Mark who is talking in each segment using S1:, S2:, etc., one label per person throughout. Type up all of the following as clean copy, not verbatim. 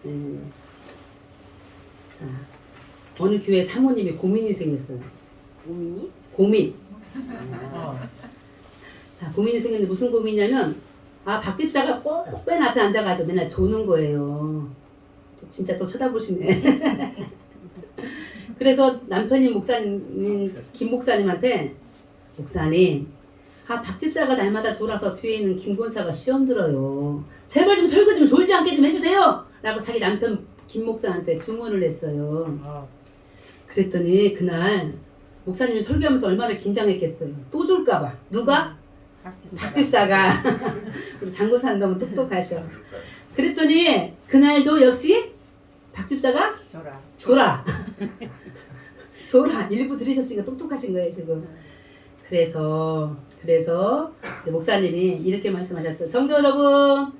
S1: 네. 자, 어느 교회 사모님이 고민이 생겼어요.
S2: 고민이?
S1: 고민. 자, 고민이 생겼는데 무슨 고민이냐면, 박 집사가 꼭 맨 앞에 앉아가지고 맨날 조는 거예요. 진짜 또 쳐다보시네. 그래서 남편이 목사님, 김 목사님한테, 목사님, 박 집사가 날마다 졸아서 뒤에 있는 김 권사가 시험 들어요. 제발 좀 설교 좀 졸지 않게 좀 해주세요. 라고 자기 남편 김 목사한테 주문을 했어요. 그랬더니 그날 목사님이 설교하면서 얼마나 긴장했겠어요. 또 졸까봐. 누가? 박 집사가. 우리 장고사는 너무 똑똑하셔. 그랬더니 그날도 역시 박 집사가 졸아. 졸아. 일부 들으셨으니까 똑똑하신 거예요 지금. 그래서 이제 목사님이 이렇게 말씀하셨어요. 성도 여러분,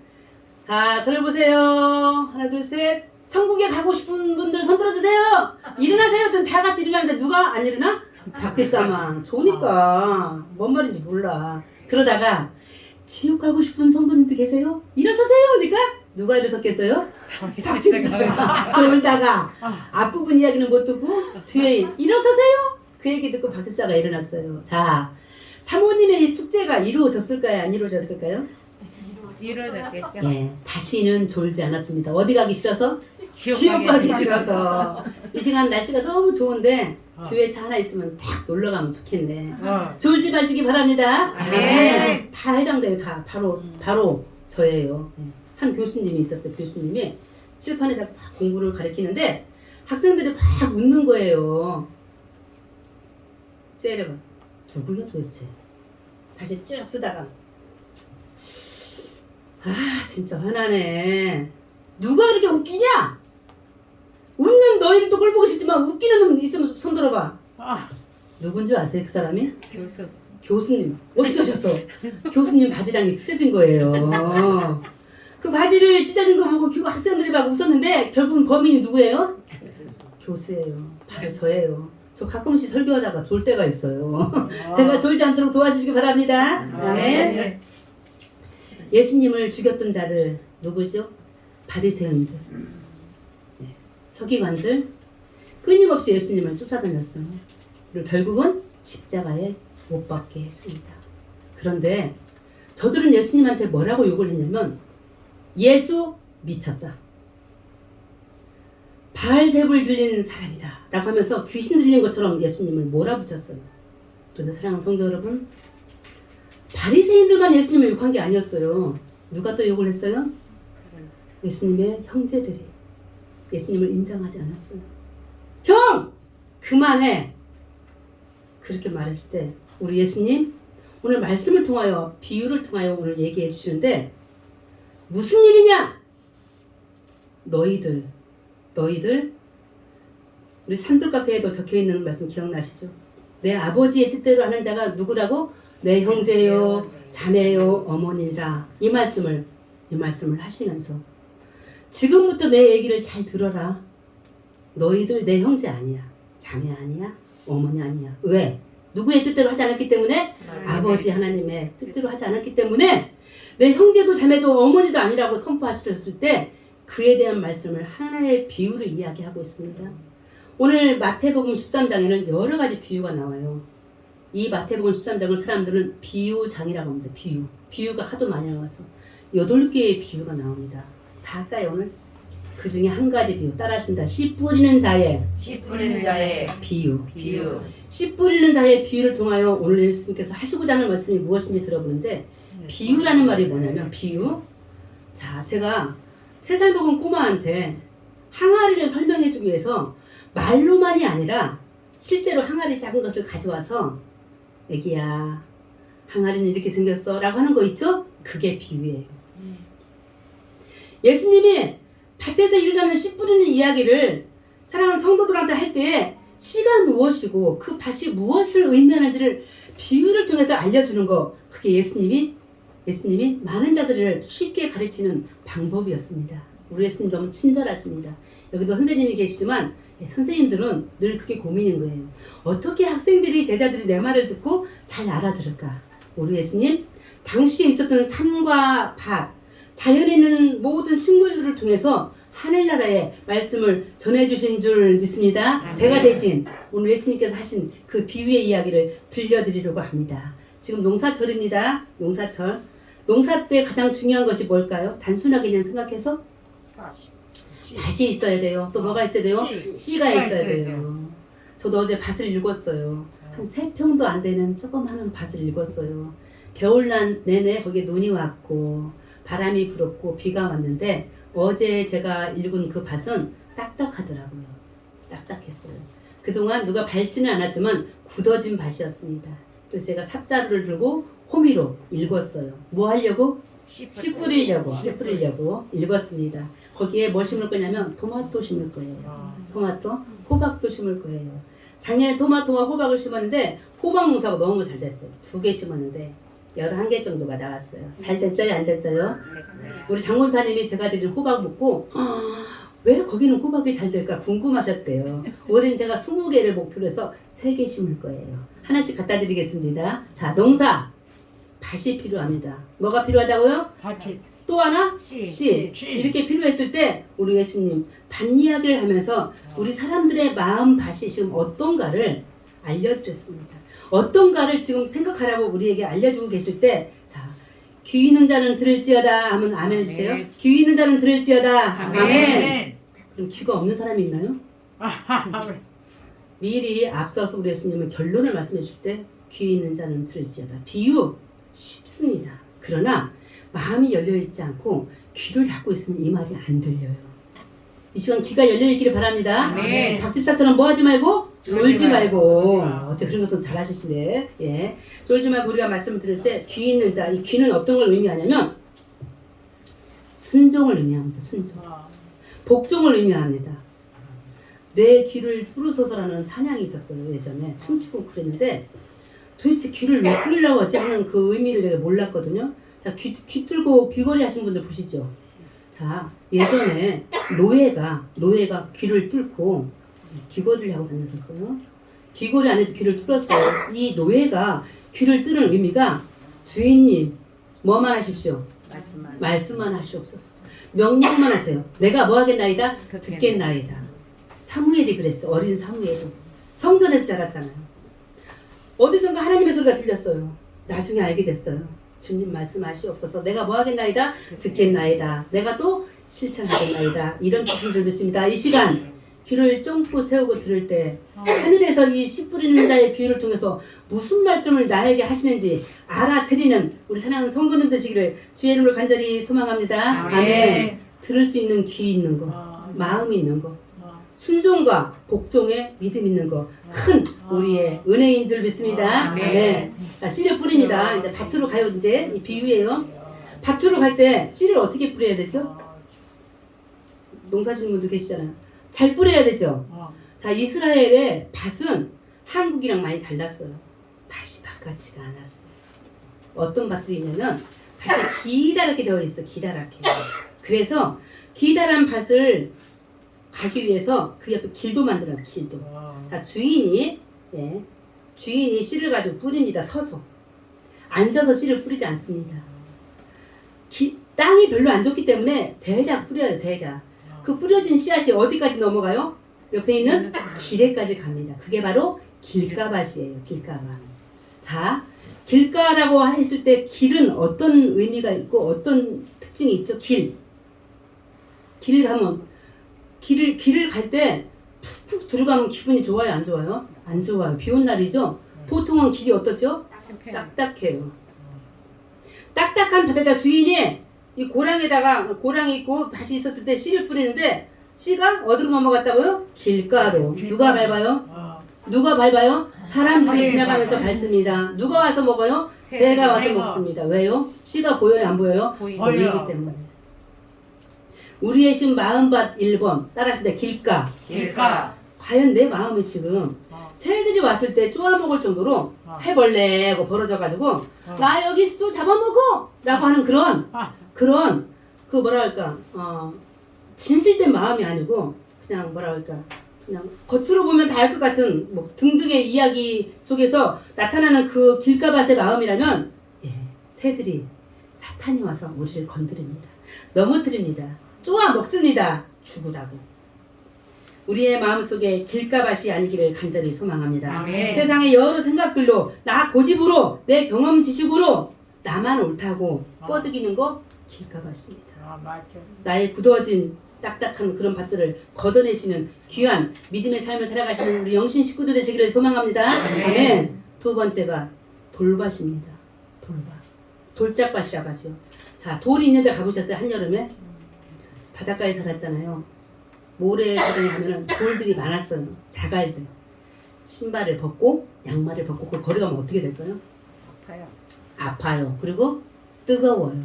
S1: 자 저를 보세요. 하나 둘 셋. 천국에 가고 싶은 분들 손 들어주세요. 일어나세요. 다 같이 일어나는데 누가 안 일어나? 박 집사만. 좋으니까 뭔 말인지 몰라. 그러다가 지옥 가고 싶은 성도님들 계세요? 일어서세요. 그러니까 누가 일어섰겠어요? 박 집사가 졸다가 앞부분 이야기는 못 듣고 뒤에 일어서세요. 그 얘기 듣고 박 집사가 일어났어요. 자, 사모님의 숙제가 이루어졌을까요? 안 이루어졌을까요?
S3: 이루어졌겠죠.
S1: 예, 다시는 졸지 않았습니다. 어디 가기 싫어서? 지옥 가기 싫어서. 이 시간 날씨가 너무 좋은데 교회 차 하나 있으면 딱 놀러 가면 좋겠네. 졸지 마시기 바랍니다.
S3: 네.
S1: 다 해당돼요. 다 바로 저예요. 예. 한 교수님이 있었대. 교수님이 칠판에다 막 공부를 가르치는데 학생들이 막 웃는 거예요. 째려봐서 누구야 도대체? 다시 쭉 쓰다가 진짜 화나네. 누가 이렇게 웃기냐? 웃는 너희를 또 꼴보기 싫지만 웃기는 놈 있으면 손 들어봐. 누군지 아세요 그 사람이? 교수님. 어떻게 하셨어? 교수님 바지랑이 찢어진 거예요. 그 바지를 찢어진 거 보고 그 학생들이 막 웃었는데 결국은 범인이 누구예요? 교수예요. 바로 저예요. 저 가끔씩 설교하다가 졸 때가 있어요. 제가 졸지 않도록 도와주시기 바랍니다. 아멘. 예수님을 죽였던 자들 누구죠? 바리새인들, 서기관들 끊임없이 예수님을 쫓아다녔어요. 그리고 결국은 십자가에 못 박게 했습니다. 그런데 저들은 예수님한테 뭐라고 욕을 했냐면 예수 미쳤다. 바알세불 들린 사람이다 라고 하면서 귀신 들린 것처럼 예수님을 몰아붙였어요. 그런데 사랑하는 성도 여러분, 바리새인들만 예수님을 욕한 게 아니었어요. 누가 또 욕을 했어요? 예수님의 형제들이 예수님을 인정하지 않았어요. 형! 그만해! 그렇게 말했을 때 우리 예수님 오늘 말씀을 통하여 비유를 통하여 오늘 얘기해 주시는데 무슨 일이냐? 너희들 우리 산돌카페에도 적혀있는 말씀 기억나시죠? 내 아버지의 뜻대로 하는 자가 누구라고? 내 형제요, 자매요, 어머니라. 이 말씀을 하시면서 지금부터 내 얘기를 잘 들어라. 너희들 내 형제 아니야. 자매 아니야. 어머니 아니야. 왜? 누구의 뜻대로 하지 않았기 때문에? 아버지 하나님의 뜻대로 하지 않았기 때문에 내 형제도 자매도 어머니도 아니라고 선포하셨을 때 그에 대한 말씀을 하나의 비유로 이야기하고 있습니다. 오늘 마태복음 13장에는 여러 가지 비유가 나와요. 이 마태복음 13장을 사람들은 비유장이라고 합니다. 비유가 하도 많이 나와서 8개의 비유가 나옵니다. 다 할까요 오늘? 그 중에 한 가지 비유 따라하십니다. 씨 뿌리는 자의 비유. 씨 뿌리는 자의 비유를 통하여 오늘 예수님께서 하시고자 하는 말씀이 무엇인지 들어보는데 비유라는 말이 뭐냐면 비유. 자, 제가 3살 먹은 꼬마한테 항아리를 설명해주기 위해서 말로만이 아니라 실제로 항아리 작은 것을 가져와서 애기야 항아리는 이렇게 생겼어 라고 하는 거 있죠? 그게 비유예요. 예수님이 밭에서 일어나는 씨 뿌리는 이야기를 사랑하는 성도들한테 할 때 씨가 무엇이고 그 밭이 무엇을 의미하는지를 비유를 통해서 알려주는 거, 그게 예수님이 많은 자들을 쉽게 가르치는 방법이었습니다. 우리 예수님 너무 친절하십니다. 여기도 선생님이 계시지만 선생님들은 늘 그게 고민인 거예요. 어떻게 학생들이 제자들이 내 말을 듣고 잘 알아들을까? 우리 예수님 당시에 있었던 산과 밭, 자연에 있는 모든 식물들을 통해서 하늘나라의 말씀을 전해주신 줄 믿습니다.
S3: 아멘.
S1: 제가 대신 오늘 예수님께서 하신 그 비유의 이야기를 들려드리려고 합니다. 지금 농사철입니다. 농사철. 농사 때 가장 중요한 것이 뭘까요? 단순하게 그냥 생각해서 밭이 있어야 돼요. 또 뭐가 있어야 돼요? 씨가 있어야 돼요. 저도 어제 밭을 읽었어요. 한 3평도 안 되는 조그마한 밭을 읽었어요. 겨울날 내내 거기에 눈이 왔고 바람이 불었고 비가 왔는데 어제 제가 읽은 그 밭은 딱딱하더라고요. 딱딱했어요. 그동안 누가 밟지는 않았지만 굳어진 밭이었습니다. 그래서 제가 삽자루를 들고 호미로 읽었어요. 뭐 하려고? 씨 뿌리려고 읽었습니다. 거기에 뭐 심을 거냐면 토마토 심을 거예요. 토마토, 호박도 심을 거예요. 작년에 토마토와 호박을 심었는데 호박 농사가 너무 잘 됐어요. 2개 심었는데 11개 정도가 나왔어요. 잘 됐어요? 안 됐어요? 우리 장군사님이 제가 드린 호박 먹고 왜 거기는 호박이 잘 될까 궁금하셨대요. 올해는 제가 20개를 목표로 해서 3개 심을 거예요. 하나씩 갖다 드리겠습니다. 자, 농사 밭이 필요합니다. 뭐가 필요하다고요?
S3: 밭이
S1: 또 하나?
S3: 씨.
S1: 씨. 이렇게 필요했을 때 우리 예수님 밭 이야기를 하면서 우리 사람들의 마음 밭이 지금 어떤가를 알려드렸습니다. 어떤가를 지금 생각하라고 우리에게 알려주고 계실 때, 자, 귀 있는 자는 들을지어다 하면 아멘 해주세요.
S3: 아멘.
S1: 귀 있는 자는 들을지어다. 아멘.
S3: 아멘.
S1: 그럼 귀가 없는 사람이 있나요? 미리 앞서서 우리 예수님은 결론을 말씀해 줄 때 귀 있는 자는 들을지어다. 비유 쉽습니다. 그러나 마음이 열려있지 않고 귀를 닫고 있으면 이 말이 안 들려요. 이 시간 귀가 열려있기를 바랍니다.
S3: 네.
S1: 박집사처럼 뭐 하지 말고 졸지 말고.
S3: 말고.
S1: 어째 그런 것도 잘하시시네. 예. 졸지 말고 우리가 말씀을 들을 때 귀 있는 자, 이 귀는 어떤 걸 의미하냐면 순종을 의미합니다. 순종. 복종을 의미합니다. 내 귀를 뚫으소서라는 찬양이 있었어요. 예전에 춤추고 그랬는데 도대체 귀를 왜 뚫으려고 하지 하는 그 의미를 내가 몰랐거든요. 자, 귀 뚫고 귀걸이 하신 분들 보시죠. 자, 예전에 노예가 귀를 뚫고 귀걸이를 하고 다녔었어요. 귀걸이 안에도 귀를 뚫었어요. 이 노예가 귀를 뚫는 의미가 주인님 뭐만 하십시오. 말씀만 하시옵소서. 명령만 하세요. 내가 뭐 하겠나이다? 듣겠나이다. 사무엘이 그랬어. 어린 사무엘도. 성전에서 자랐잖아요. 어디선가 하나님의 소리가 들렸어요. 나중에 알게 됐어요. 주님 말씀하시옵소서. 내가 뭐 하겠나이다? 듣겠나이다. 내가 또 실천하겠나이다. 이런 뜻인 줄 믿습니다. 이 시간 귀를 쫑긋 세우고 들을 때 하늘에서 이 씨 뿌리는 자의 비유를 통해서 무슨 말씀을 나에게 하시는지 알아차리는 우리 사랑하는 성도님 되시기를 주의 이름으로 간절히 소망합니다. 아멘. 들을 수 있는 귀 있는 거, 마음 있는 거, 순종과 복종에 믿음 있는 거, 큰 우리의 은혜인 줄 믿습니다. 아멘. 자, 씨를 뿌립니다. 이제 밭으로 가요. 이제 이 비유예요. 밭으로 갈 때 씨를 어떻게 뿌려야 되죠? 농사 짓는 분들 계시잖아요. 잘 뿌려야 되죠. 자, 이스라엘의 밭은 한국이랑 많이 달랐어요. 밭이 밭 같지가 않았어요. 어떤 밭들이 있냐면 밭이 기다랗게 되어 있어. 기다랗게. 그래서 기다란 밭을 가기 위해서 그 옆에 길도 만들어서 길도. 자, 주인이 씨를 가지고 뿌립니다. 서서. 앉아서 씨를 뿌리지 않습니다. 땅이 별로 안 좋기 때문에 대자 뿌려요. 대자. 그 뿌려진 씨앗이 어디까지 넘어가요? 옆에 있는 기대까지 갑니다. 그게 바로 길가밭이에요. 길가밭. 자, 길가라고 했을 때 길은 어떤 의미가 있고 어떤 특징이 있죠? 길 가면 길을 갈 때 푹푹 들어가면 기분이 좋아요? 안 좋아요? 안 좋아요. 비 온 날이죠? 보통은 길이 어떻죠? 딱딱해요. 딱딱한 밭에다 주인이 이 고랑이 있고 밭이 있었을 때 씨를 뿌리는데 씨가 어디로 넘어갔다고요? 길가로. 누가 밟아요? 누가 밟아요? 사람들이 지나가면서 밟습니다. 누가 와서 먹어요? 새가 와서 먹습니다. 왜요? 씨가 보여요? 안 보여요? 보이기 때문에. 우리의 심 마음밭 1번 따라하십니다. 길가. 과연 내 마음이 지금 새들이 왔을 때 쪼아먹을 정도로 해벌레고 벌어져가지고 나 여기 있어 잡아먹어! 라고 하는 그런 그 뭐랄까 진실된 마음이 아니고 그냥 그냥 겉으로 보면 다 알 것 같은 뭐 등등의 이야기 속에서 나타나는 그 길가밭의 마음이라면 새들이 사탄이 와서 우리를 건드립니다. 넘어뜨립니다. 쪼아 먹습니다. 죽으라고. 우리의 마음속에 길가밭이 아니기를 간절히 소망합니다.
S3: 아멘.
S1: 세상의 여러 생각들로 나 고집으로 내 경험 지식으로 나만 옳다고 뻗어기는 거 길가밭입니다.
S3: 아, 맞아.
S1: 나의 굳어진 딱딱한 그런 밭들을 걷어내시는 귀한 믿음의 삶을 살아가시는 우리 영신 식구들 되시기를 소망합니다. 아멘. 두 번째가 돌밭입니다. 돌밭. 돌짝밭이라고 하죠. 자, 돌이 있는데 가보셨어요? 한여름에? 바닷가에 살았잖아요. 모래사장에 가면은 돌들이 많았어요. 자갈들. 신발을 벗고 양말을 벗고 그 걸어가면 어떻게 될까요?
S3: 아파요.
S1: 아파요. 그리고 뜨거워요.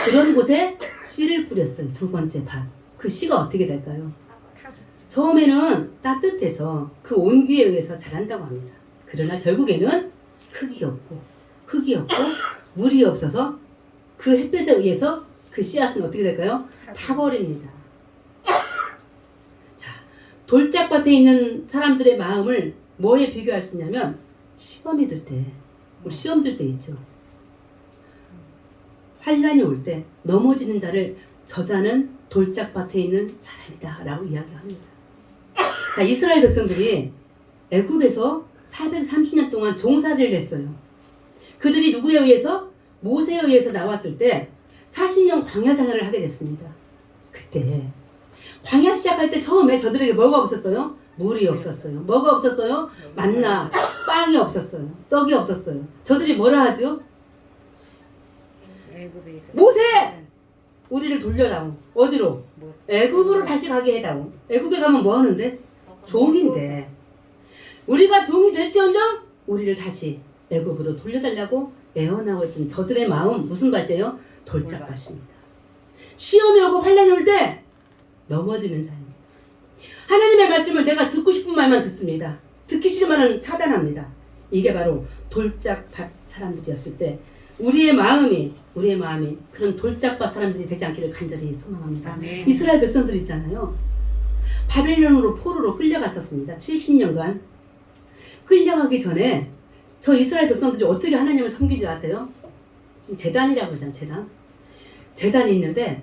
S1: 그런 곳에 씨를 뿌렸어요. 두 번째 밭. 그 씨가 어떻게 될까요? 처음에는 따뜻해서 그 온기에 의해서 자란다고 합니다. 그러나 결국에는 흙이 없고 물이 없어서 그 햇볕에 의해서 그 씨앗은 어떻게 될까요? 타버립니다. 자, 돌짝밭에 있는 사람들의 마음을 뭐에 비교할 수 있냐면 시험이 들 때, 우리 시험 들 때 있죠. 환란이 올 때 넘어지는 자를 저자는 돌짝밭에 있는 사람이다 라고 이야기합니다. 자, 이스라엘 백성들이 애굽에서 430년 동안 종살이를 했어요. 그들이 누구에 의해서? 모세에 의해서 나왔을 때 40년 광야 생활을 하게 됐습니다. 그때 광야 시작할 때 처음에 저들에게 뭐가 없었어요? 물이 없었어요. 뭐가 없었어요? 만나, 빵이 없었어요. 떡이 없었어요. 저들이 뭐라 하죠?
S3: 애굽에서.
S1: 모세! 우리를 돌려다오. 어디로?
S3: 뭐.
S1: 애굽으로 다시 가게 해다오. 애굽에 가면 뭐 하는데? 종인데. 우리가 종이 될지언정 우리를 다시 애굽으로 돌려달라고 애원하고 있던 저들의 마음 무슨 밭이에요? 돌짝밭입니다. 시험이 오고 환란이 올 때 넘어지는 자입니다. 하나님의 말씀을 내가 듣고 싶은 말만 듣습니다. 듣기 싫은 말은 차단합니다. 이게 바로 돌짝밭 사람들이었을 때 우리의 마음이 그런 돌짝밭 사람들이 되지 않기를 간절히 소망합니다.
S3: 아멘.
S1: 이스라엘 백성들 있잖아요. 바벨론으로 포로로 끌려갔었습니다. 70년간. 끌려가기 전에 저 이스라엘 백성들이 어떻게 하나님을 섬긴 줄 아세요? 제단이라고 하잖아요. 제단. 제단이 있는데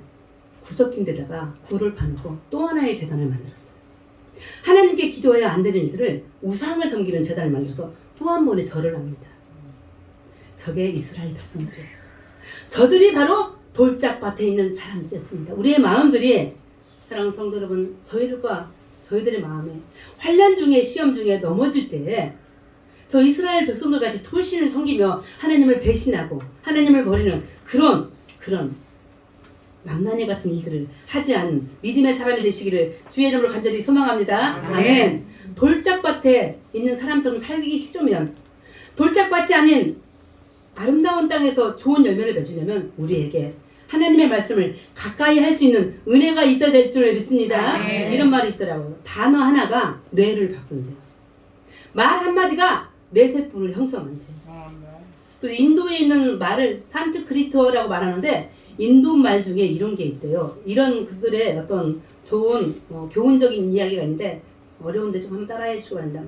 S1: 구석진 데다가 굴을 파놓고 또 하나의 제단을 만들었어요. 하나님께 기도해야 안 되는 일들을 우상을 섬기는 제단을 만들어서 또 한 번의 절을 합니다. 저게 이스라엘 백성들이었어요. 저들이 바로 돌짝밭에 있는 사람들이었습니다. 우리의 마음들이 사랑하는 성도 여러분, 저희들의 마음에 환난 중에 시험 중에 넘어질 때 저 이스라엘 백성들 같이 두 신을 섬기며 하나님을 배신하고 하나님을 버리는 그런 망나니 같은 일들을 하지 않은 믿음의 사람이 되시기를 주의 이름으로 간절히 소망합니다. 아멘. 돌짝밭에 있는 사람처럼 살기 싫으면 돌짝밭이 아닌 아름다운 땅에서 좋은 열매를 맺으려면 우리에게 하나님의 말씀을 가까이 할 수 있는 은혜가 있어야 될 줄 믿습니다. 이런 말이 있더라고요. 단어 하나가 뇌를 바꾼대요. 말 한마디가 뇌세포를 형성한대요. 그래서 인도에 있는 말을 산트크리트어라고 말하는데 인도 말 중에 이런 게 있대요. 이런 그들의 어떤 좋은 교훈적인 이야기가 있는데 어려운데 좀 한번 따라해 주시기 바랍니다.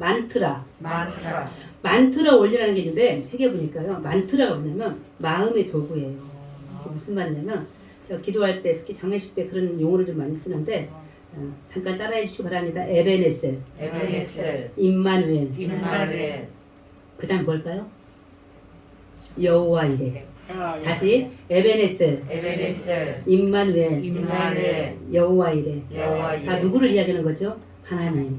S1: 만트라 원리라는 게 있는데 책에 보니까요. 만트라가 뭐냐면 마음의 도구예요. 무슨 말이냐면 제가 기도할 때 특히 장례식 때 그런 용어를 좀 많이 쓰는데 자, 잠깐 따라해 주시기 바랍니다. 에베네셀, 임마누엘. 그 다음 뭘까요? 여호와 이레. 다시 에베네셀, 임마누엘, 여호와 이레. 다 누구를 이야기하는 거죠? 하나님.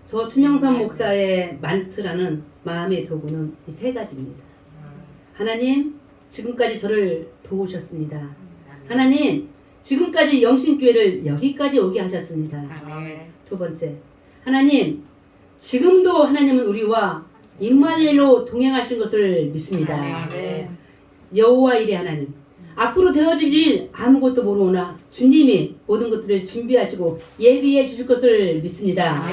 S1: 저 추명선 목사의 만트라는 마음의 도구는 이 세 가지입니다. 하나님, 지금까지 저를 도우셨습니다. 하나님, 지금까지 영신교회를 여기까지 오게 하셨습니다. 두 번째, 하나님, 지금도 하나님은 우리와 임마누엘로 동행하신 것을 믿습니다. 여호와 이레 하나님, 앞으로 되어질 일 아무것도 모르오나 주님이 모든 것들을 준비하시고 예비해 주실 것을 믿습니다.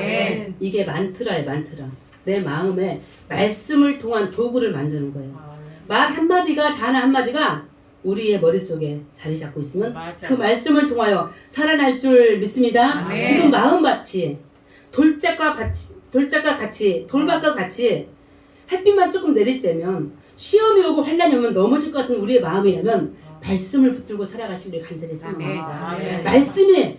S1: 이게 만트라예요. 만트라. 내 마음에 말씀을 통한 도구를 만드는 거예요. 말 한마디가 단어 한마디가 우리의 머릿속에 자리 잡고 있으면 그 말씀을 통하여 살아날 줄 믿습니다. 지금 마음밭이 돌밭과 같이 햇빛만 조금 내리쬐면 시험이 오고 환란이 오면 넘어질 것 같은 우리의 마음이라면 말씀을 붙들고 살아가시기를 간절히 소망합니다.
S3: 아멘.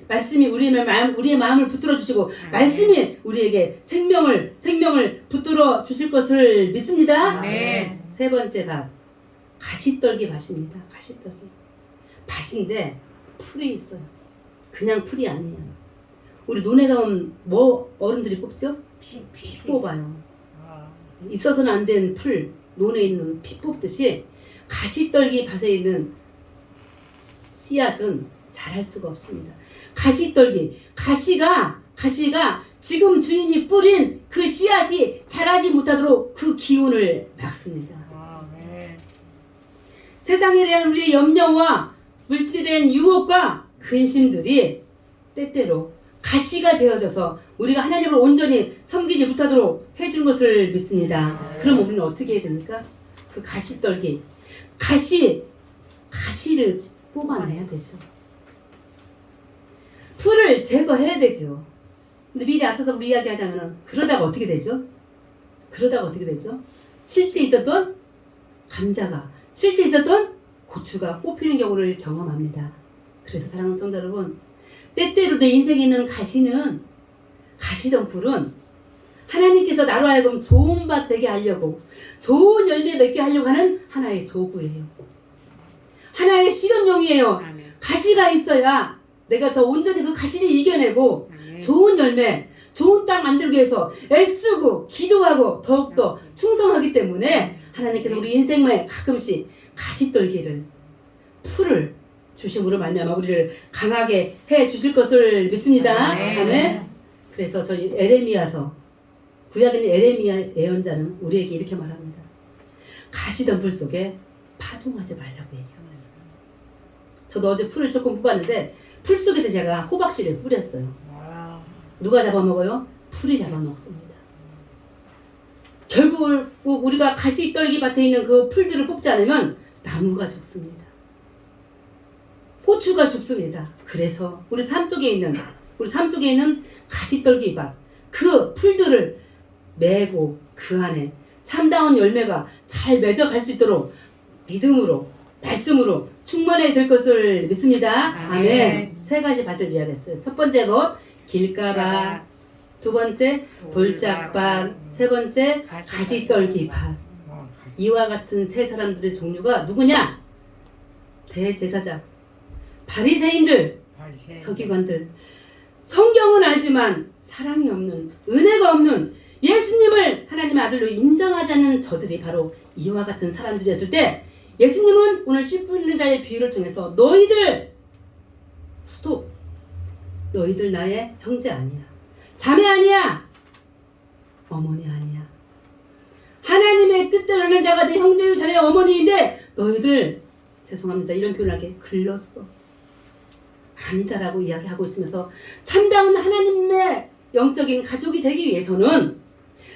S1: 말씀이 우리의 마음을 붙들어 주시고 말씀이 우리에게 생명을 붙들어 주실 것을 믿습니다.
S3: 아멘.
S1: 세 번째 밭, 가시떨기 밭입니다. 가시떨기 밭인데 풀이 있어요. 그냥 풀이 아니에요. 우리 논에 가면 뭐 어른들이 뽑죠? 피 뽑아요. 있어서는 안 된 풀, 논에 있는 피 뽑듯이 가시떨기 밭에 있는 씨앗은 자랄 수가 없습니다. 가시떨기, 가시가 지금 주인이 뿌린 그 씨앗이 자라지 못하도록 그 기운을 막습니다. 세상에 대한 우리의 염려와 물질에 대한 유혹과 근심들이 때때로 가시가 되어져서 우리가 하나님을 온전히 섬기지 못하도록 해준 것을 믿습니다. 그럼 우리는 어떻게 해야 됩니까? 그 가시떨기, 가시를 뽑아내야 되죠. 풀을 제거해야 되죠. 근데 미리 앞서서 우리 이야기하자면 그러다가 어떻게 되죠? 실제 있었던 감자가, 실제 있었던 고추가 뽑히는 경우를 경험합니다. 그래서 사랑하는 성도 여러분, 때때로 내 인생에 있는 가시덤불은 하나님께서 나로 하여금 좋은 밭 되게 하려고, 좋은 열매 맺게 하려고 하는 하나의 도구예요. 하나의 실험용이에요. 가시가 있어야 내가 더 온전히 그 가시를 이겨내고 좋은 열매, 좋은 땅 만들기 위해서 애쓰고 기도하고 더욱더 충성하기 때문에 하나님께서 우리 인생에 가끔씩 가시떨기를, 풀을 주심으로 말미암아 우리를 강하게 해 주실 것을 믿습니다. 아멘. 그래서 저희 에레미야서, 구약에 있는 에레미야 예언자는 우리에게 이렇게 말합니다. 가시덤불 속에 파종하지 말라고 얘기하고 있어요. 저도 어제 풀을 조금 뽑았는데 풀 속에도 제가 호박씨를 뿌렸어요. 누가 잡아먹어요? 풀이 잡아먹습니다. 결국 우리가 가시떨기 밭에 있는 그 풀들을 뽑지 않으면 나무가 죽습니다. 고추가 죽습니다. 그래서 우리 삶 속에 있는 가시떨기 밭, 그 풀들을 메고 그 안에 참다운 열매가 잘 맺어갈 수 있도록 믿음으로, 말씀으로 충만해야 될 것을 믿습니다. 아멘. 세 가지 밭을 이야기했어요. 첫 번째 밭, 길가밭. 두 번째, 돌짝밭. 세 번째, 가시떨기 밭. 이와 같은 세 사람들의 종류가 누구냐? 대제사장, 바리새인들, 서기관들. 성경은 알지만 사랑이 없는, 은혜가 없는, 예수님을 하나님의 아들로 인정하지 않는 저들이 바로 이와 같은 사람들이었을 때, 예수님은 오늘 씨 뿌리는 자의 비유를 통해서 너희들 나의 형제 아니야, 자매 아니야, 어머니 아니야. 하나님의 뜻대로 하는 자가 내 형제요 자매 어머니인데 너희들, 죄송합니다, 이런 표현을 하게 글렀어. 아니다라고 이야기하고 있으면서 참다운 하나님의 영적인 가족이 되기 위해서는,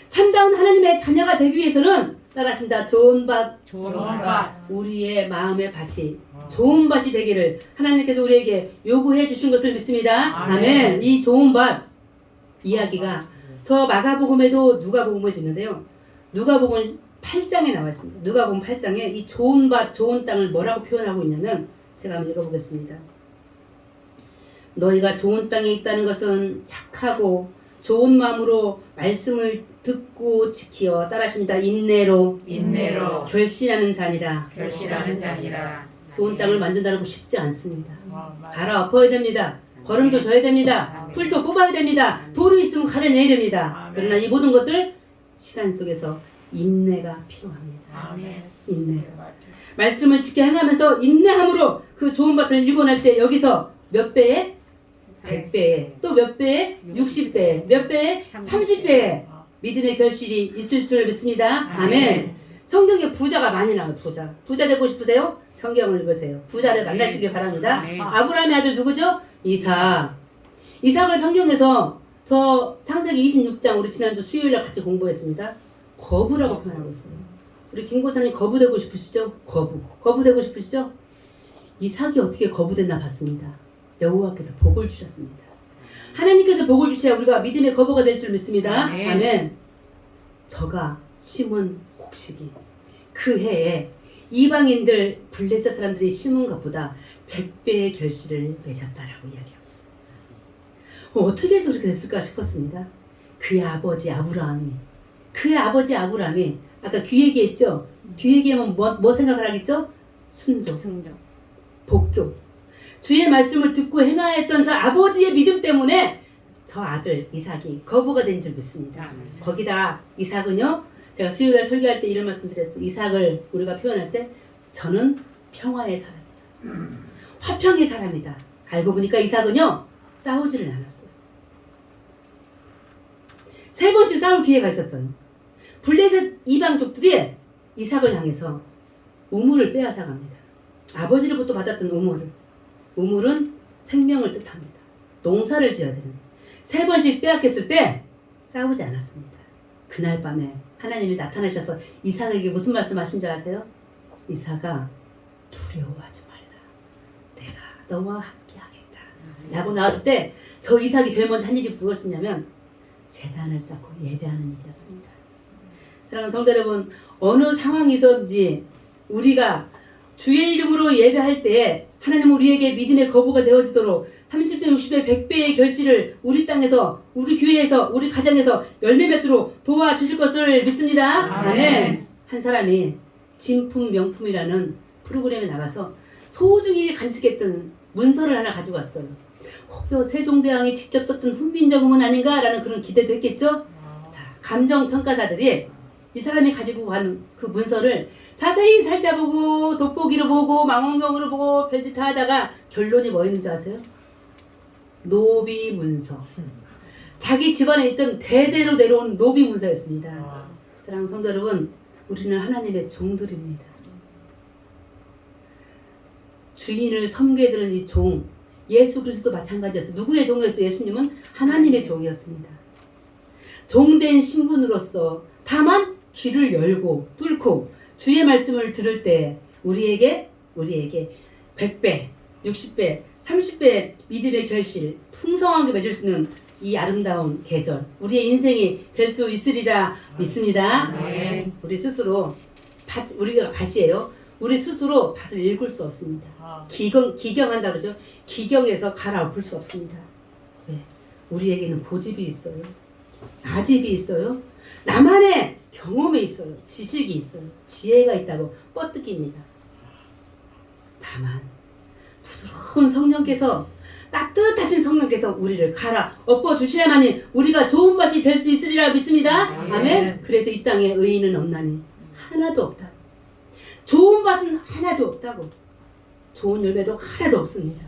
S1: 참다운 하나님의 자녀가 되기 위해서는 따라하신다. 좋은 밭. 우리의 마음의 밭이 좋은 밭이 되기를 하나님께서 우리에게 요구해 주신 것을 믿습니다. 아멘. 이 좋은 밭 이야기가 저 마가복음에도 누가복음에도 있는데요. 누가복음 8장에 나와 있습니다. 누가복음 8장에 이 좋은 밭, 좋은 땅을 뭐라고 표현하고 있냐면, 제가 한번 읽어보겠습니다. 너희가 좋은 땅에 있다는 것은 착하고 좋은 마음으로 말씀을 듣고 지키어, 따라하십니다. 인내로 결실하는 자니라. 좋은 땅을 만든다는 거 쉽지 않습니다. 갈아엎어야 됩니다. 거름도 줘야 됩니다. 풀도 뽑아야 됩니다. 돌이 있으면 가려내야 됩니다. 그러나 이 모든 것들 시간 속에서 인내가 필요합니다. 인내. 말씀을 지켜 행하면서 인내함으로 그 좋은 밭을 일궈낼 때 여기서 몇 배에? 100배에, 또 몇 배에? 60배에, 몇 배에? 30배에 믿음의 결실이 있을 줄 믿습니다. 아멘. 성경에 부자가 많이 나와요. 부자 되고 싶으세요? 성경을 읽으세요. 부자를 만나시길 바랍니다. 아브라함의 아들 누구죠? 이삭을 성경에서 저 창세기 26장 우리 지난주 수요일에 같이 공부했습니다. 거부라고 표현하고 있어요. 우리 김고사님 거부 되고 싶으시죠? 거부 되고 싶으시죠? 이삭이 어떻게 거부됐나 봤습니다. 여호와께서 복을 주셨습니다. 하나님께서 복을 주셔야 우리가 믿음의 거부가 될 줄 믿습니다. 아멘. 저가 심은 곡식이 그 해에 이방인들 블레셋 사람들이 심은 것보다 100배의 결실을 맺었다라고 이야기하고 있습니다. 어떻게 해서 그렇게 됐을까 싶었습니다. 그의 아버지 아브라함이 아까 귀 얘기했죠? 귀 얘기하면 뭐 생각을 하겠죠? 순종, 복종. 주의 말씀을 듣고 행하였던 저 아버지의 믿음 때문에 저 아들 이삭이 거부가 된 줄 믿습니다. 거기다 이삭은요, 제가 수요일에 설교할 때 이런 말씀 드렸어요. 이삭을 우리가 표현할 때 저는 평화의 사람이다. 화평의 사람이다. 알고 보니까 이삭은요, 싸우지를 않았어요. 3번씩 싸울 기회가 있었어요. 블레셋 이방족들이 이삭을 향해서 우물을 빼앗아 갑니다. 아버지로부터 받았던 우물은 생명을 뜻합니다. 농사를 지어야 되는. 3번씩 빼앗겼을 때 싸우지 않았습니다. 그날 밤에 하나님이 나타나셔서 이삭에게 무슨 말씀하신 줄 아세요? 이삭아, 두려워하지 말라. 내가 너와 함께 하겠다. 라고 나왔을 때 저 이삭이 제일 먼저 한 일이 무엇이냐면 제단을 쌓고 예배하는 일이었습니다. 사랑하는 성도 여러분, 어느 상황이든지 우리가 주의 이름으로 예배할 때에 하나님은 우리에게 믿음의 거부가 되어지도록 30배, 60배, 100배의 결실을 우리 땅에서, 우리 교회에서, 우리 가정에서 열매 맺도록 도와주실 것을 믿습니다. 아멘. 한 사람이 진품 명품이라는 프로그램에 나가서 소중히 간직했던 문서를 하나 가지고 왔어요. 혹여 세종대왕이 직접 썼던 훈민정음은 아닌가라는 그런 기대도 했겠죠. 자, 감정평가사들이 이 사람이 가지고 가는 그 문서를 자세히 살펴보고 돋보기로 보고 망원경으로 보고 별짓 다 하다가 결론이 뭐였는지 아세요? 노비 문서. 자기 집안에 있던 대대로 내려온 노비 문서였습니다. 사랑하는 성도 여러분, 우리는 하나님의 종들입니다. 주인을 섬겨야 되는 이 종, 예수 그리스도 마찬가지였어요. 누구의 종이었어요? 예수님은 하나님의 종이었습니다. 종된 신분으로서 다만 귀를 열고 뚫고 주의 말씀을 들을 때 우리에게 100배, 60배, 30배 믿음의 결실 풍성하게 맺을 수 있는 이 아름다운 계절, 우리의 인생이 될 수 있으리라 믿습니다. 우리 스스로 우리가 밭이에요. 우리 스스로 밭을 일굴 수 없습니다. 기경한다 그러죠. 기경에서 갈아엎을 수 없습니다. 왜? 우리에게는 고집이 있어요. 아집이 있어요. 나만의 경험이 있어요. 지식이 있어요. 지혜가 있다고 뻗뜯깁니다. 다만 부드러운 성령께서, 따뜻하신 성령께서 우리를 갈아엎어 주셔야만이 우리가 좋은 밭이 될 수 있으리라 믿습니다. 아멘. 그래서 이 땅에 의인은 없나니 하나도 없다. 좋은 밭은 하나도 없다고. 좋은 열매도 하나도 없습니다.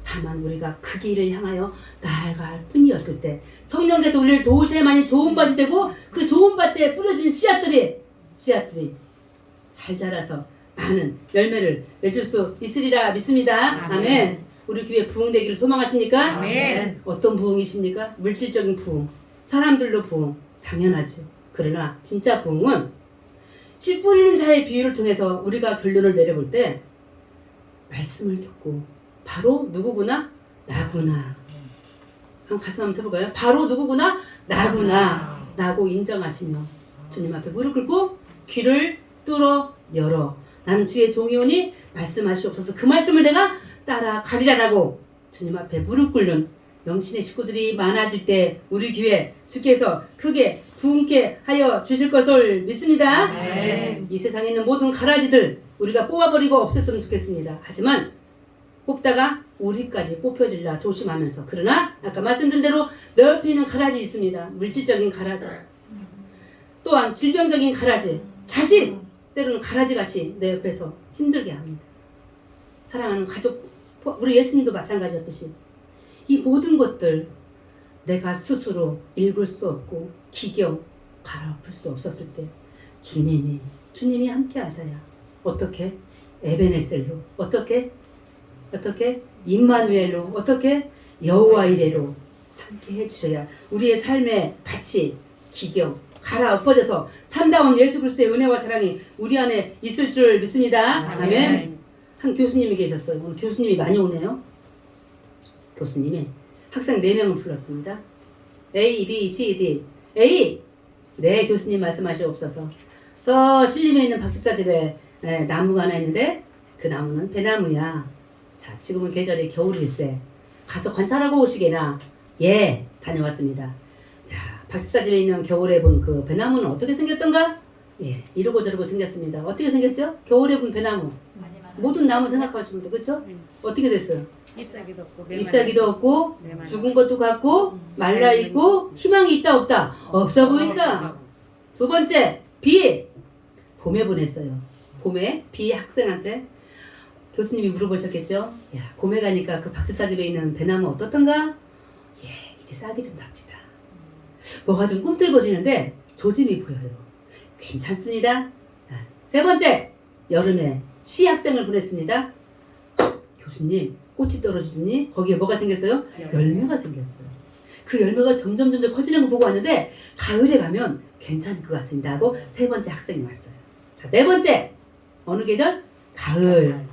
S1: 다만 우리가 그 길을 향하여 나아갈 뿐이었을 때 성령께서 우리를 도우셔야만이 좋은 밭이 되고 그 좋은 밭에 뿌려진 씨앗들이 잘 자라서 많은 열매를 맺을 수 있으리라 믿습니다. 아멘. 우리 교회 부흥되기를 소망하십니까?
S3: 아멘.
S1: 어떤 부흥이십니까? 물질적인 부흥, 사람들로 부흥, 당연하죠. 그러나 진짜 부흥은 씨 뿌리는 자의 비유를 통해서 우리가 결론을 내려볼 때 말씀을 듣고 바로 누구구나? 나구나. 한번 가슴 한번 쳐볼까요? 바로 누구구나? 나구나. 라고 인정하시며 주님 앞에 무릎 꿇고 귀를 뚫어 열어 나는 주의 종이오니 말씀하시옵소서. 그 말씀을 내가 따라가리라라고 주님 앞에 무릎 꿇는 영신의 식구들이 많아질 때 우리 교회 주께서 크게 부흥케 하여 주실 것을 믿습니다. 이 세상에 있는 모든 가라지들 우리가 뽑아버리고 없앴으면 좋겠습니다. 하지만 뽑다가 우리까지 뽑혀질라 조심하면서, 그러나 아까 말씀드린 대로 내 옆에 있는 가라지 있습니다. 물질적인 가라지, 또한 질병적인 가라지, 자식 때로는 가라지같이 내 옆에서 힘들게 합니다. 사랑하는 가족, 우리 예수님도 마찬가지였듯이 이 모든 것들 내가 스스로 읽을 수 없고 기경 갈아엎을 수 없었을 때 주님이 함께 하셔야, 어떻게? 에베네셀로, 어떻게? 임마누엘로, 어떻게? 여호와 이레로 함께 해주셔야 우리의 삶의 밭이 기경 갈아엎어져서 참다운 예수 그리스도의 은혜와 사랑이 우리 안에 있을 줄 믿습니다. 아멘. 한 교수님이 계셨어요. 오늘 교수님이 많이 오네요. 교수님이 학생 4명을 불렀습니다. A, B, C, D. A! 네, 교수님 말씀하시옵소서. 저 신림에 있는 박집사 집에 네, 나무가 하나 있는데 그 나무는 배나무야. 자, 지금은 계절이 겨울일세. 가서 관찰하고 오시게나. 예, 다녀왔습니다. 자, 박십사 집에 있는 겨울에 본 그 배나무는 어떻게 생겼던가? 예, 이러고 저러고 생겼습니다. 어떻게 생겼죠? 겨울에 본 배나무. 모든 나무 생각하시면 돼, 그렇죠? 어떻게 됐어요?
S3: 잎사귀도 없고
S1: 잎사귀도 없고
S3: 메말라.
S1: 죽은 것도 같고 말라 있고 희망이 있다 없다? 없어 보인다. 두 번째, 비. 봄에 보냈어요. 봄에 비 학생한테 교수님이 물어보셨겠죠? 야, 봄에 가니까 그 박집사 집에 있는 배나무 어떻던가? 예, 이제 싹이 좀 납니다. 뭐가 좀 꿈틀거리는데 조짐이 보여요. 괜찮습니다. 자, 세 번째, 여름에 시 학생을 보냈습니다. 교수님, 꽃이 떨어지니 거기에 뭐가 생겼어요? 열매가 생겼어요. 그 열매가 점점 커지는 거 보고 왔는데 가을에 가면 괜찮을 것 같습니다 하고 세 번째 학생이 왔어요. 자, 네 번째, 어느 계절? 가을.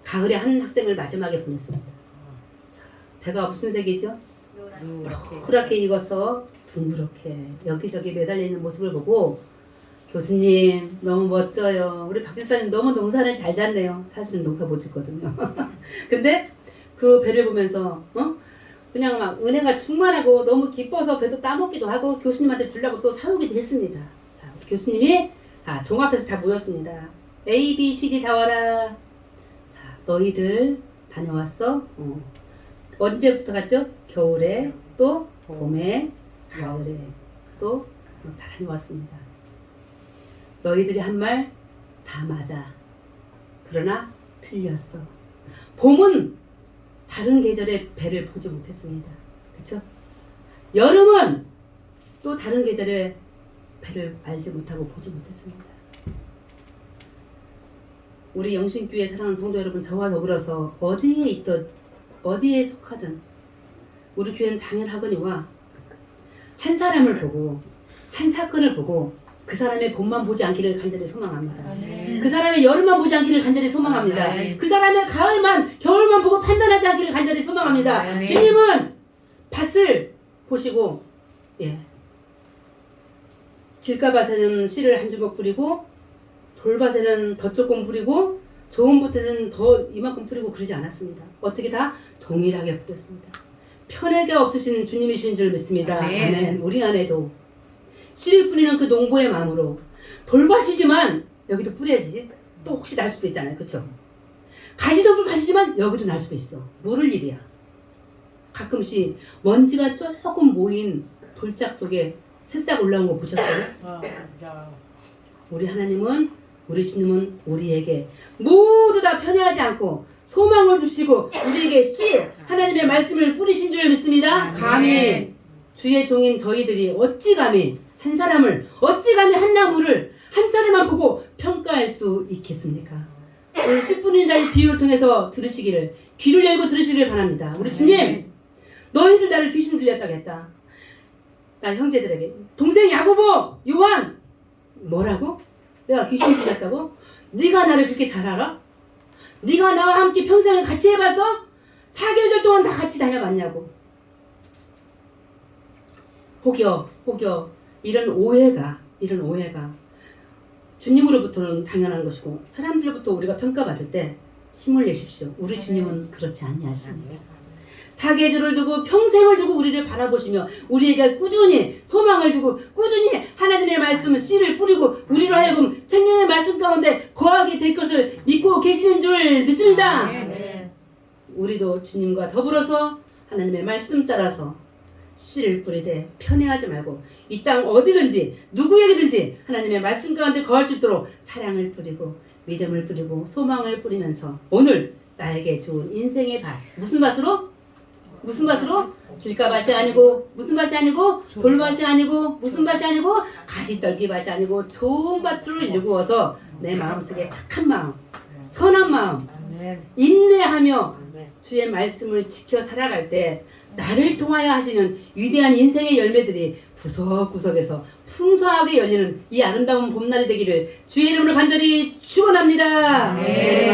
S1: 가을에 한 학생을 마지막에 보냈습니다. 자, 배가 무슨 색이죠? 노랗게 익어서 둥그렇게 여기저기 매달려 있는 모습을 보고 교수님 너무 멋져요. 우리 박 집사님 너무 농사를 잘 잤네요. 사실은 농사 못 짓거든요. 근데 그 배를 보면서 그냥 막 은혜가 충만하고 너무 기뻐서 배도 따먹기도 하고 교수님한테 주려고 또 사오기도 했습니다. 자, 교수님이 종 앞에서 다 모였습니다. A, B, C, D 다 와라. 자, 너희들 다녀왔어? 언제부터 갔죠? 겨울에 또 봄에 가을에 또 다 다녀왔습니다. 너희들이 한 말 다 맞아. 그러나 틀렸어. 봄은 다른 계절의 배를 보지 못했습니다. 그쵸? 여름은 또 다른 계절의 배를 알지 못하고 보지 못했습니다. 우리 영신교회 사랑하는 성도 여러분, 저와 더불어서 어디에 있든 어디에 속하든 우리 교회는 당연하거니와 한 사람을 보고 한 사건을 보고 그 사람의 봄만 보지 않기를 간절히 소망합니다. 그 사람의 여름만 보지 않기를 간절히 소망합니다. 그 사람의 가을만 겨울만 보고 판단하지 않기를 간절히 소망합니다. 주님은 밭을 보시고 길가밭에는 씨를 한 주먹 뿌리고 돌밭에는 더 조금 뿌리고 좋은 밭에는 더 이만큼 뿌리고 그러지 않았습니다. 어떻게 다 동일하게 뿌렸습니다. 편애가 없으신 주님이신 줄 믿습니다. 아멘. 우리 안에도 씨를 뿌리는 그 농부의 마음으로 돌밭이지만 여기도 뿌려야지. 또 혹시 날 수도 있잖아요. 그쵸? 가시덤불 밭이지만 여기도 날 수도 있어. 모를 일이야. 가끔씩 먼지가 조금 모인 돌짝 속에 새싹 올라온 거 보셨어요? 우리 하나님은, 우리 주님은 우리에게 모두 다 편애하지 않고 소망을 주시고 우리에게 씨, 하나님의 말씀을 뿌리신 줄 믿습니다. 감히 주의 종인 저희들이 어찌 감히 한 사람을, 어찌 감히 한 나무를 한 차례만 보고 평가할 수 있겠습니까? 오늘 10분인 자의 비유를 통해서 들으시기를, 귀를 열고 들으시기를 바랍니다. 우리 주님, 너희들 나를 귀신 들렸다고 했다. 나 형제들에게, 동생 야고보, 요한, 뭐라고? 내가 귀신 들렸다고? 네가 나를 그렇게 잘 알아? 네가 나와 함께 평생을 같이 해봤어? 4계절 동안 다 같이 다녀봤냐고. 혹여 이런 오해가 주님으로부터는 당연한 것이고 사람들로부터 우리가 평가받을 때 힘을 내십시오. 우리 주님은 그렇지 아니하십니다. 4계절을 두고 평생을 두고 우리를 바라보시며 우리에게 꾸준히 소망을 주고 꾸준히 하나님의 말씀을 씨를 뿌리고 우리로 하여금 생명의 말씀 가운데 거하게 될 것을 믿고 계시는 줄 믿습니다. 우리도 주님과 더불어서 하나님의 말씀 따라서 씨를 뿌리되 편애하지 말고 이 땅 어디든지 누구에게든지 하나님의 말씀 가운데 거할 수 있도록 사랑을 뿌리고 믿음을 뿌리고 소망을 뿌리면서 오늘 나에게 주은 인생의 밭, 무슨 밭으로? 길가밭이 아니고 무슨 밭이 아니고 돌밭이 아니고 무슨 밭이 아니고 가시떨기밭이 아니고 좋은 밭으로 일구어서 내 마음속에 착한 마음, 선한 마음, 인내하며 주의 말씀을 지켜 살아갈 때 나를 통하여 하시는 위대한 인생의 열매들이 구석구석에서 풍성하게 열리는 이 아름다운 봄날이 되기를 주의 이름으로 간절히 축원합니다.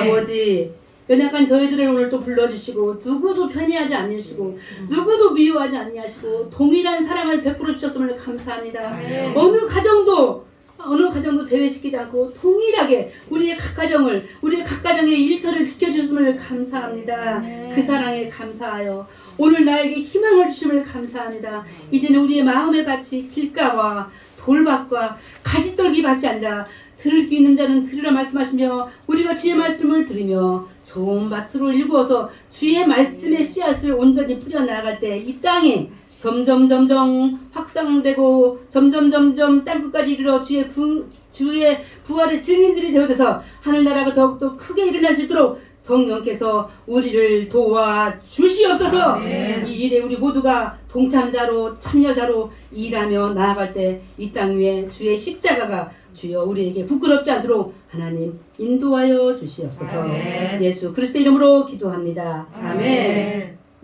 S1: 아버지, 연약한 저희들을 오늘 또 불러주시고 누구도 편애하지 않으시고 누구도 미워하지 아니하시고 동일한 사랑을 베풀어 주셨음을 감사합니다. 어느 가정도 어느 가정도 제외시키지 않고 동일하게 우리의 각 가정의 일터를 지켜주심을 감사합니다. 그 사랑에 감사하여 오늘 나에게 희망을 주심을 감사합니다. 이제는 우리의 마음의 밭이 길가와 돌밭과 가지떨기 밭이 아니라 들을 귀 있는 자는 들으라 말씀하시며 우리가 주의 말씀을 들으며 좋은 밭으로 일구어서 주의 말씀의 씨앗을 온전히 뿌려나갈 때 이 땅이 점점 확산되고 점점 땅끝까지 이르러 주의 부활의 증인들이 되어져서 하늘나라가 더욱더 크게 일어날 수 있도록 성령께서 우리를 도와주시옵소서. 이 일에 우리 모두가 동참자로 참여자로 일하며 나아갈 때 이 땅 위에 주의 십자가가 주여 우리에게 부끄럽지 않도록 하나님 인도하여 주시옵소서. 예수 그리스도 이름으로 기도합니다. 아멘.